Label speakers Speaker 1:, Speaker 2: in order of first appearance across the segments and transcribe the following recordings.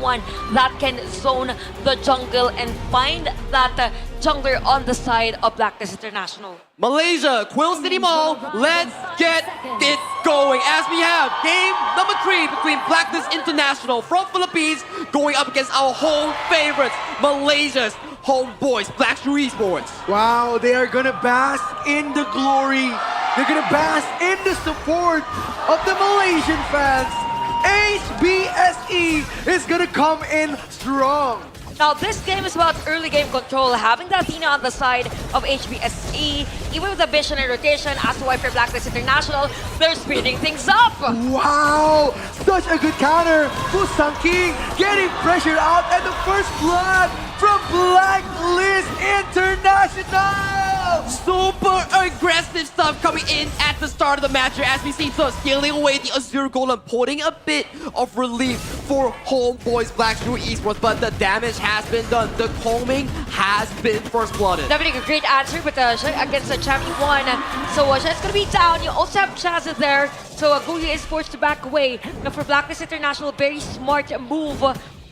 Speaker 1: one that can zone the jungle and find that jungler on the side of Blacklist International.
Speaker 2: Malaysia, Quill City Mall, let's get it going as we have game number 3 between Blacklist International from Philippines going up against our home favorites, Malaysia's homeboys, Blackstreet Esports.
Speaker 3: Wow, they are gonna bask in the glory. They're gonna bask in the support of the Malaysian fans. HBSE is gonna come in strong.
Speaker 1: Now, this game is about early game control, having the Athena on the side of HBSE, even with the vision and rotation as to why for Blacklist International, they're speeding things up.
Speaker 3: Wow, such a good counter. Musang King getting pressured out and the first blood from Blacklist International.
Speaker 2: Super aggressive stuff coming in at the start of the match here as we see so scaling away the Azure Golem, putting a bit of relief for homeboys Blackstreet Esports, but the damage has been done. The combing has been first blooded.
Speaker 1: Definitely a great answer, but against the champion one. So Shad's gonna be down. You also have Chaz there. So Gulia is forced to back away. Now for Blacklist International, very smart move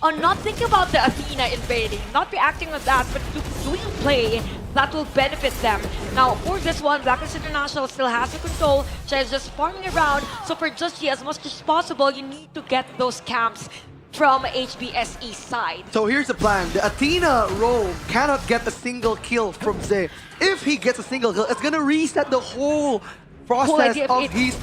Speaker 1: on not thinking about the Athena invading, not reacting on that, but doing a play that will benefit them. Now, for this one, Blacklist International still has the control. Shad is just farming around. So for just as much as possible, you need to get those camps from HBSE side.
Speaker 3: So here's the plan. The Athena role cannot get a single kill from Zay. If he gets a single kill, it's gonna reset the whole process of his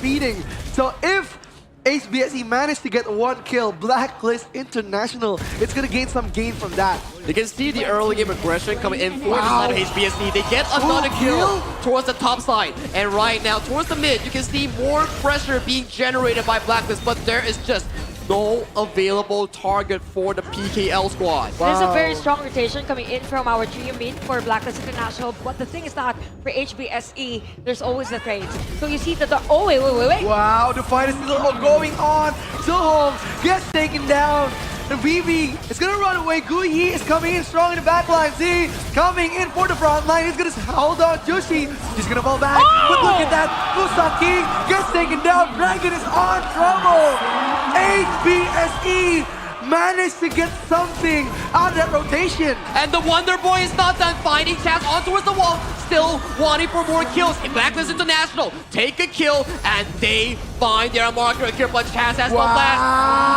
Speaker 3: feeding. So if HBSE managed to get one kill, Blacklist International, it's gonna gain some gain from that.
Speaker 2: You can see the early game aggression coming in for the side of HBSE. They get another kill towards the top side. And right now, towards the mid, you can see more pressure being generated by Blacklist, but there is just no available target for the PKL squad.
Speaker 1: There's a very strong rotation coming in from our GM mid for Blacklist International, but the thing is that for HBSE, there's always the trades. So you see that the... Oh, wait.
Speaker 3: Wow, the fight is still going on. Sohom gets taken down. The VV is gonna run away. Guyi is coming in strong in the back line. Z coming in for the front line. He's gonna hold on. Jushi, he's gonna fall back. But look at that. Musaki gets taken down. Dragon is on trouble. HBSE managed to get something out of that rotation.
Speaker 2: And the Wonder Boy is not done, finding Chaz on towards the wall, still wanting for more kills. In Blacklist International, take a kill, and they find their marker here, but Chaz has the last.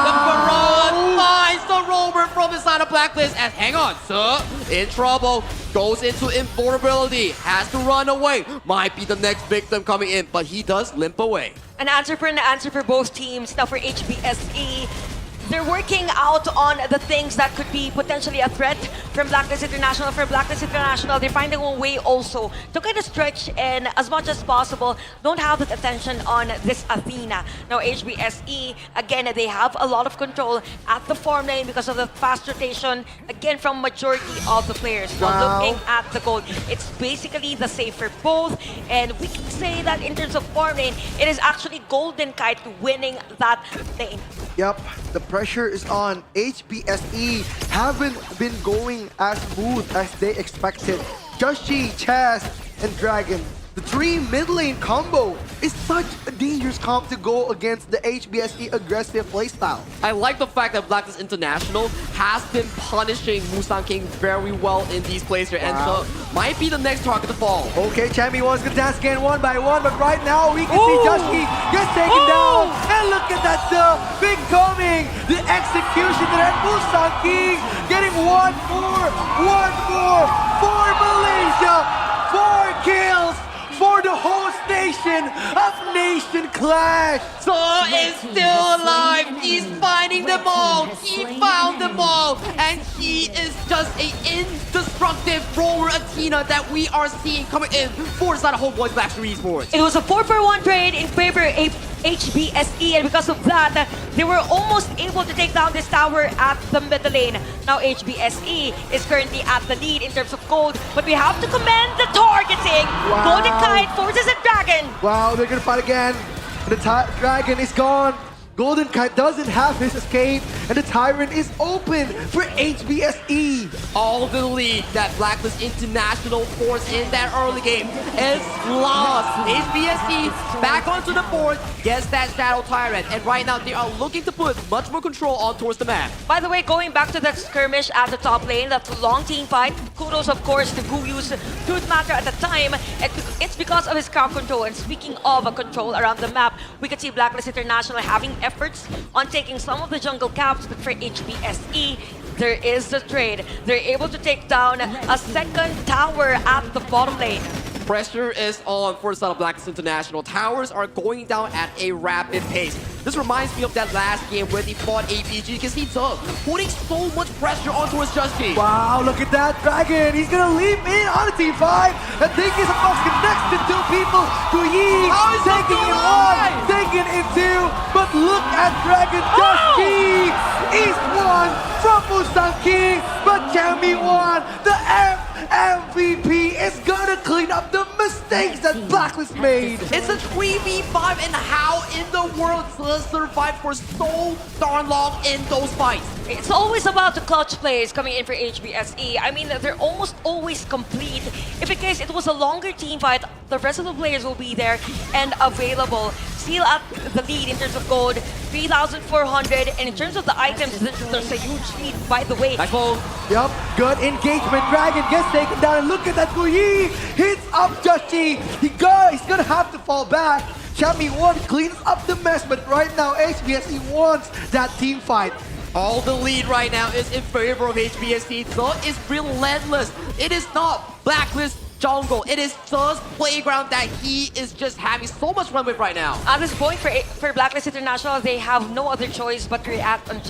Speaker 2: The Baron finds the rover from the side of Blacklist, and hang on, sir, in trouble, goes into invulnerability, has to run away. Might be the next victim coming in, but he does limp away.
Speaker 1: An answer for both teams. Now for HBSE, they're working out on the things that could be potentially a threat from Blacklist International. For Blacklist International, they're finding a way also to kind of stretch and as much as possible don't have that attention on this Athena. Now HBSE, again, they have a lot of control at the farm lane because of the fast rotation, again, from majority of the players. Now looking at the gold, it's basically the same for both. And we can say that in terms of farm lane, it is actually Golden Kite winning that lane.
Speaker 3: Yep, the pressure is on. HBSE haven't been going as smooth as they expected. Joshi, Chaz, and Dragon. The 3 mid lane combo is such a dangerous comp to go against the HBSE aggressive playstyle.
Speaker 2: I like the fact that Blacklist International has been punishing Musang King very well in these plays here, and so might be the next target to fall.
Speaker 3: Okay, Champion One's gonna dance again one by one, but right now we can see Joshi gets taken down. And look at that stuff, big coming, the execution there, and Musang King getting one more for Malaysia. 4 kills for the host nation of Nation Clash.
Speaker 2: So is still alive. He's finding them all. He found them all. And he is just an indestructible rover Athena that we are seeing coming in for the side of homeboys Blackstreet Esports.
Speaker 1: It was a 4-for-1 trade in favor of HBSE, and because of that, they were almost able to take down this tower at the middle lane. Now HBSE is currently at the lead in terms of gold, but we have to commend the targeting. Golden Kite forces a Dragon.
Speaker 3: Wow, they're gonna fight again. The Dragon is gone. Golden Kite doesn't have his escape, and the Tyrant is open for HBSE.
Speaker 2: All the lead that Blacklist International forced in that early game is lost. HBSE back onto the board, gets that Shadow Tyrant, and right now they are looking to put much more control on towards the map.
Speaker 1: By the way, going back to that skirmish at the top lane, that's a long team fight. Kudos, of course, to Guyu's Truth Matter at the time. It's because of his crowd control. And speaking of a control around the map, we could see Blacklist International having efforts on taking some of the jungle caps, but for HBSE, there is the trade. They're able to take down a second tower at the bottom lane.
Speaker 2: Pressure is on for the side of Blacklist International. Towers are going down at a rapid pace. This reminds me of that last game where they fought APG because he's putting so much pressure on towards Justy.
Speaker 3: Wow, look at that Dragon. He's gonna leap in on a team fight. I think he's about to connect to two people. Guyi taking in one, taking in two. But look at Dragon Justy. East one from Musang King, but Cammy won. The MVP is gonna clean up the mistakes that Blacklist made.
Speaker 2: It's a 3v5, and how in the world does survive for so darn long in those fights?
Speaker 1: It's always about the clutch plays coming in for HBSE. I mean, they're almost always complete. If in case it was a longer team fight, the rest of the players will be there and available. Seal at the lead in terms of gold, 3,400, and in terms of the items, there's a huge lead, by the way.
Speaker 2: Nice ball.
Speaker 3: Yup, good engagement. Dragon gets taken down, and look at that Guyi. Hits up Justy. He's gonna have to fall back. Chammy 1 cleans up the mess, but right now HBSE wants that team fight.
Speaker 2: All the lead right now is in favor of HBSC. So it's relentless. It is not Blacklist jungle. It is just playground that he is just having so much fun with right now.
Speaker 1: At this point, for Blacklist International, they have no other choice but to react on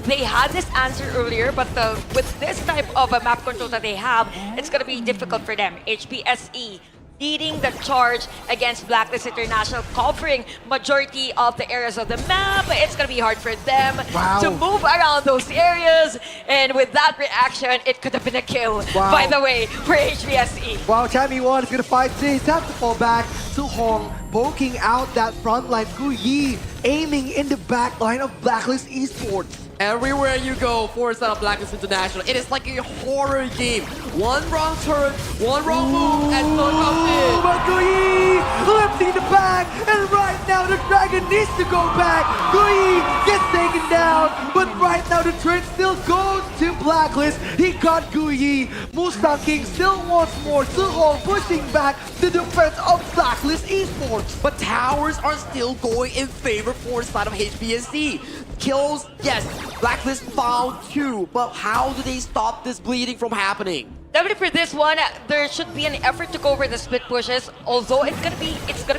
Speaker 1: They had this answer earlier, but with this type of a map control that they have, it's going to be difficult for them. HBSE leading the charge against Blacklist International, covering majority of the areas of the map. It's going to be hard for them to move around those areas. And with that reaction, it could have been a kill, by the way, for HBSE.
Speaker 3: Wow, Chammy 1 is going to fight this. Have to fall back. Suhong poking out that front line. Guyi aiming in the back line of Blacklist Esports.
Speaker 2: Everywhere you go for side of Blacklist International, it is like a horror game. One wrong turn, one wrong move, and so comes in.
Speaker 3: But Guyi lifting the back, and right now the Dragon needs to go back. Guyi gets taken down, but right now the trade still goes to Blacklist. He got Guyi. Musang King still wants more. Suhong pushing back the defense of Blacklist Esports.
Speaker 2: But towers are still going in favor for side of HBSC. Kills, yes, Blacklist found 2, but how do they stop this bleeding from happening?
Speaker 1: Definitely for this one, there should be an effort to go over the split pushes. Although it's gonna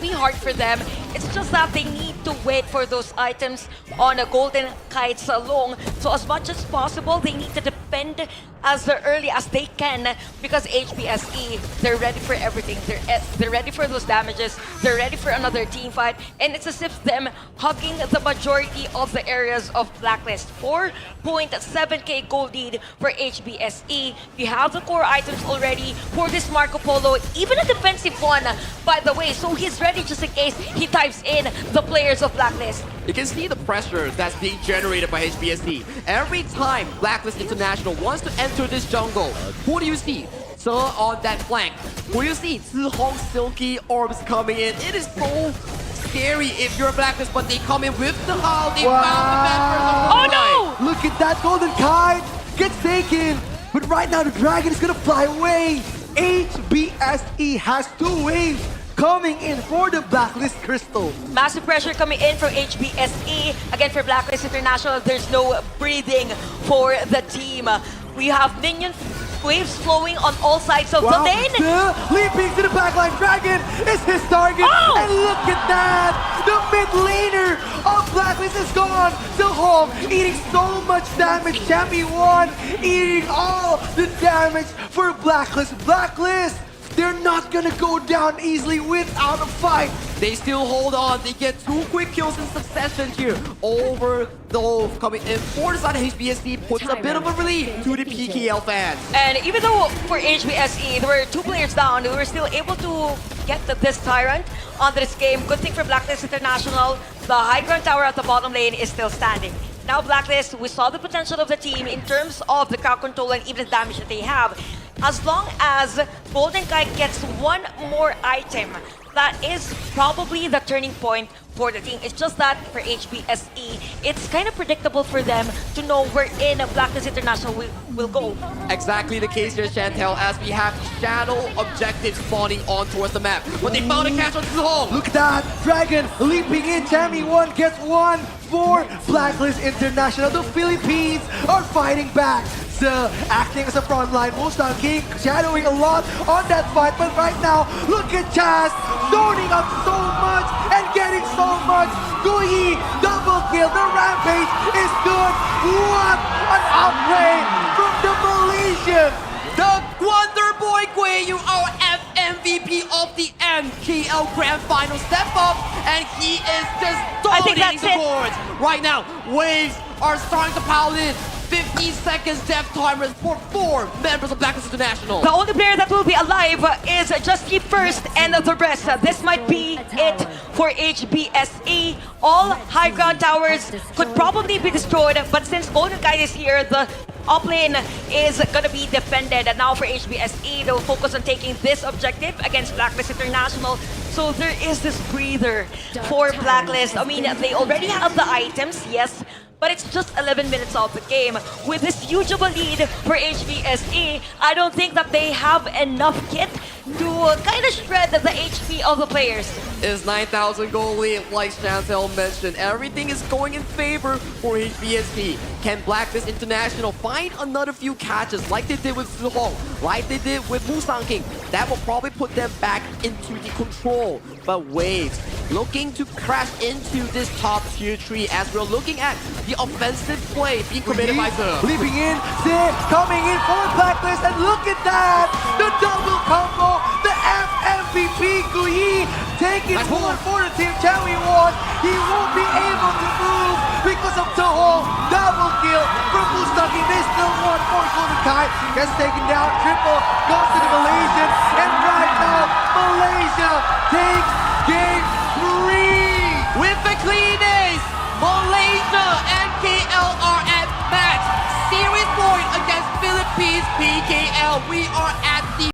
Speaker 1: be hard for them. It's just that they need to wait for those items on a Golden Kites alone. So as much as possible, they need to defend as early as they can, because HBSE, they're ready for everything. They're ready for those damages. They're ready for another team fight, and it's as if them hugging the majority of the areas of Blacklist. 4.7k gold lead for HBSE. You have the core items already for this Marco Polo, even a defensive one, by the way, so he's ready just in case he types in the players of Blacklist.
Speaker 2: You can see the pressure that's being generated by HBSC. Every time Blacklist International wants to enter this jungle, who do you see? So on that flank, who do you see? Zihong Silky Orbs coming in. It is so scary if you're a Blacklist, but they come in with the hull. They found the members of the
Speaker 1: Oh no!
Speaker 3: Look at that Golden Kite gets taken, but right now the Dragon is gonna fly away. HBSE has 2 waves coming in for the Blacklist Crystal.
Speaker 1: Massive pressure coming in from HBSE. Again, for Blacklist International, there's no breathing for the team. We have minion waves flowing on all sides of the lane.
Speaker 3: Leaping to the backline. Dragon is his target.
Speaker 1: Oh!
Speaker 3: And look at that. The mid laner of Blacklist is gone. Suhong eating so much damage. Chammy 1 eating all the damage for Blacklist. Blacklist, they're not gonna go down easily without a fight.
Speaker 2: They still hold on. They get 2 quick kills in succession here over those coming in. For the side of HBSC puts a bit of a relief to the PKL fans.
Speaker 1: And even though for HBSE, there were 2 players down, they were still able to get this Tyrant on this game. Good thing for Blacklist International, the high ground tower at the bottom lane is still standing. Now Blacklist, we saw the potential of the team in terms of the crowd control and even the damage that they have. As long as Golden Kite gets one more item, that is probably the turning point for the team. It's just that for HBSE, it's kind of predictable for them to know wherein Blacklist International will go.
Speaker 2: Exactly the case here, Chantel, as we have shadow objectives spawning on towards the map. But they found a catch on home.
Speaker 3: Look at that! Dragon leaping in. Tammy 1 gets 1 for Blacklist International. The Philippines are fighting back. Acting as a front line, Mustang King shadowing a lot on that fight, but right now, look at Chaz zoning up so much and getting so much. Gui, double kill, the rampage is good. What an outplay from the Malaysians!
Speaker 2: The Wonder Boy Gui, you are MVP of the MKL Grand Final. Step up, and he is just
Speaker 1: I think
Speaker 2: dominating
Speaker 1: that's
Speaker 2: the
Speaker 1: it.
Speaker 2: boards. Right now, waves are starting to pile in. 15 seconds death timer for 4 members of Blacklist International.
Speaker 1: The only player that will be alive is Just Keep First and the rest. This might be it for HBSE. All high ground towers could probably be destroyed, but since Golden Kite is here, the up lane is going to be defended. And now for HBSE, they will focus on taking this objective against Blacklist International. So there is this breather for Blacklist. I mean, they already have the items, yes, but it's just 11 minutes of the game. With this huge of a lead for HBSE, I don't think that they have enough kit to kind of shred the HP of the players.
Speaker 2: Is 9,000 goal lead, like Chantel mentioned. Everything is going in favor for HBSE. Can Blacklist International find another few catches like they did with Suhong, like they did with Musang King? That will probably put them back into the control. But Waves looking to crash into this top tier tree as we're looking at the offensive play being committed by Zhe.
Speaker 3: Leaping in, Zhe coming in for Blacklist, and look at that! The double combo, the FMVP Gui taking
Speaker 2: Nice
Speaker 3: one
Speaker 2: move.
Speaker 3: for the team. Cherry won. He won't be able to move because of Toho. Double kill from Mustaki. They still won for Golden Kite. Gets taken down. Triple goes to the Malaysian, and right now Malaysia takes game 3.
Speaker 2: With the clean ace, Malaysia and KL are at match. Series point against Philippines PKL. We are at the